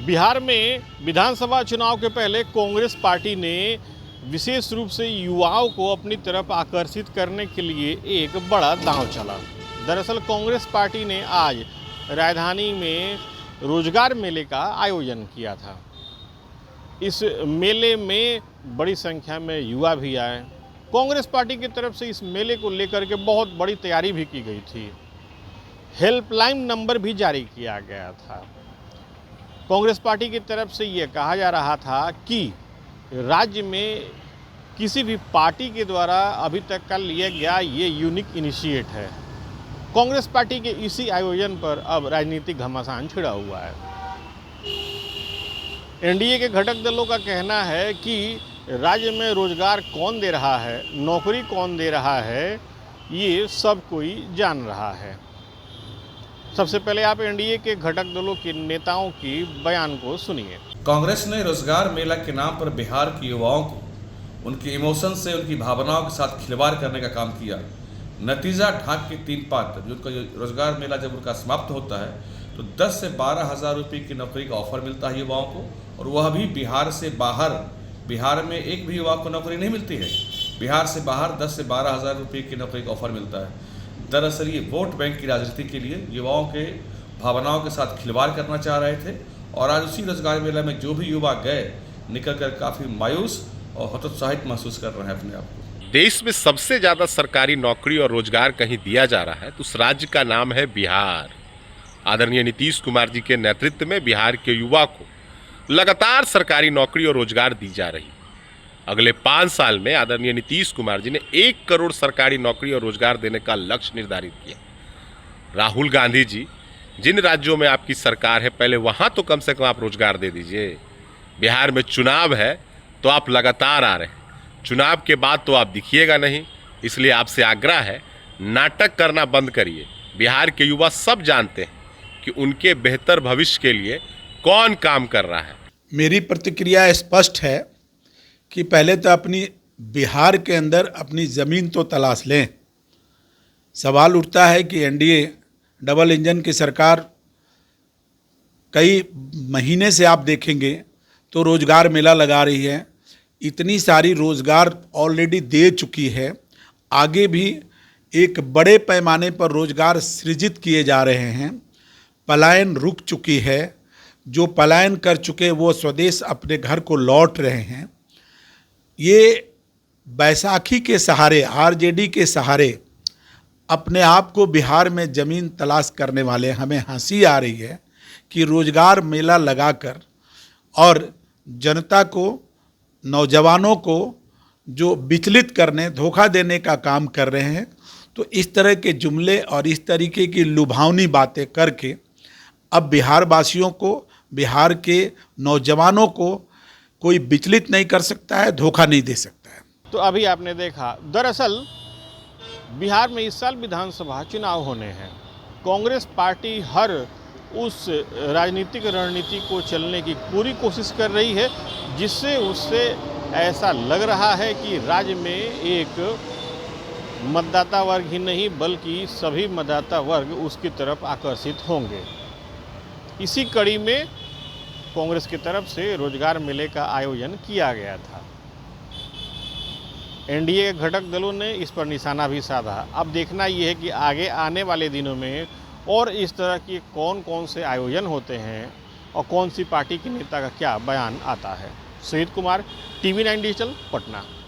बिहार में विधानसभा चुनाव के पहले कांग्रेस पार्टी ने विशेष रूप से युवाओं को अपनी तरफ आकर्षित करने के लिए एक बड़ा दांव चला। दरअसल कांग्रेस पार्टी ने आज राजधानी में रोजगार मेले का आयोजन किया था। इस मेले में बड़ी संख्या में युवा भी आए। कांग्रेस पार्टी की तरफ से इस मेले को लेकर के बहुत बड़ी तैयारी भी की गई थी। हेल्पलाइन नंबर भी जारी किया गया था। कांग्रेस पार्टी की तरफ से ये कहा जा रहा था कि राज्य में किसी भी पार्टी के द्वारा अभी तक का लिया गया ये यूनिक इनिशिएट है। कांग्रेस पार्टी के इसी आयोजन पर अब राजनीतिक घमासान छिड़ा हुआ है। एनडीए के घटक दलों का कहना है कि राज्य में रोजगार कौन दे रहा है, नौकरी कौन दे रहा है, ये सब कोई जान रहा है। सबसे पहले आप एनडीए के घटक दलों के नेताओं की बयान को सुनिए। कांग्रेस ने रोजगार मेला के नाम पर बिहार के युवाओं को उनके इमोशन से, उनकी भावनाओं के साथ खिलवाड़ करने का काम किया। नतीजा ढाक के तीन पात्र जो उनका रोजगार मेला जब उनका समाप्त होता है तो 10 से 12 हज़ार रुपये की नौकरी का ऑफर मिलता है युवाओं को, और वह भी बिहार से बाहर। बिहार में एक भी युवा को नौकरी नहीं मिलती है। बिहार से बाहर 10 से 12 हज़ार रुपये की नौकरी का ऑफर मिलता है। दरअसल ये वोट बैंक की राजनीति के लिए युवाओं के भावनाओं के साथ खिलवाड़ करना चाह रहे थे, और आज उसी रोजगार मेला में जो भी युवा गए निकल कर काफ़ी मायूस और हतोत्साहित महसूस कर रहे हैं अपने आप को। देश में सबसे ज़्यादा सरकारी नौकरी और रोजगार कहीं दिया जा रहा है तो उस राज्य का नाम है बिहार। आदरणीय नीतीश कुमार जी के नेतृत्व में बिहार के युवा को लगातार सरकारी नौकरी और रोजगार दी जा रही। अगले 5 साल में आदरणीय नीतीश कुमार जी ने 1 करोड़ सरकारी नौकरी और रोजगार देने का लक्ष्य निर्धारित किया। राहुल गांधी जी, जिन राज्यों में आपकी सरकार है पहले वहां तो कम से कम आप रोजगार दे दीजिए। बिहार में चुनाव है तो आप लगातार आ रहे हैं, चुनाव के बाद तो आप दिखिएगा नहीं। इसलिए आपसे आग्रह है, नाटक करना बंद करिए। बिहार के युवा सब जानते हैं कि उनके बेहतर भविष्य के लिए कौन काम कर रहा है। मेरी प्रतिक्रिया स्पष्ट है कि पहले तो अपनी बिहार के अंदर अपनी ज़मीन तो तलाश लें। सवाल उठता है कि एनडीए डबल इंजन की सरकार कई महीने से आप देखेंगे तो रोज़गार मेला लगा रही है। इतनी सारी रोज़गार ऑलरेडी दे चुकी है। आगे भी एक बड़े पैमाने पर रोज़गार सृजित किए जा रहे हैं। पलायन रुक चुकी है। जो पलायन कर चुके वो स्वदेश अपने घर को लौट रहे हैं। ये बैसाखी के सहारे, आरजेडी के सहारे अपने आप को बिहार में ज़मीन तलाश करने वाले, हमें हंसी आ रही है कि रोज़गार मेला लगाकर और जनता को, नौजवानों को जो विचलित करने, धोखा देने का काम कर रहे हैं। तो इस तरह के जुमले और इस तरीके की लुभावनी बातें करके अब बिहार वासियों को, बिहार के नौजवानों को कोई विचलित नहीं कर सकता है, धोखा नहीं दे सकता है। तो अभी आपने देखा, दरअसल बिहार में इस साल विधानसभा चुनाव होने हैं। कांग्रेस पार्टी हर उस राजनीतिक रणनीति को चलने की पूरी कोशिश कर रही है जिससे उससे ऐसा लग रहा है कि राज्य में एक मतदाता वर्ग ही नहीं बल्कि सभी मतदाता वर्ग उसकी तरफ आकर्षित होंगे। इसी कड़ी में कांग्रेस की तरफ से रोजगार मेले का आयोजन किया गया था। एनडीए के घटक दलों ने इस पर निशाना भी साधा। अब देखना ये है कि आगे आने वाले दिनों में और इस तरह के कौन कौन से आयोजन होते हैं और कौन सी पार्टी के नेता का क्या बयान आता है। Sujit Kumar, TV9 digital, Patna.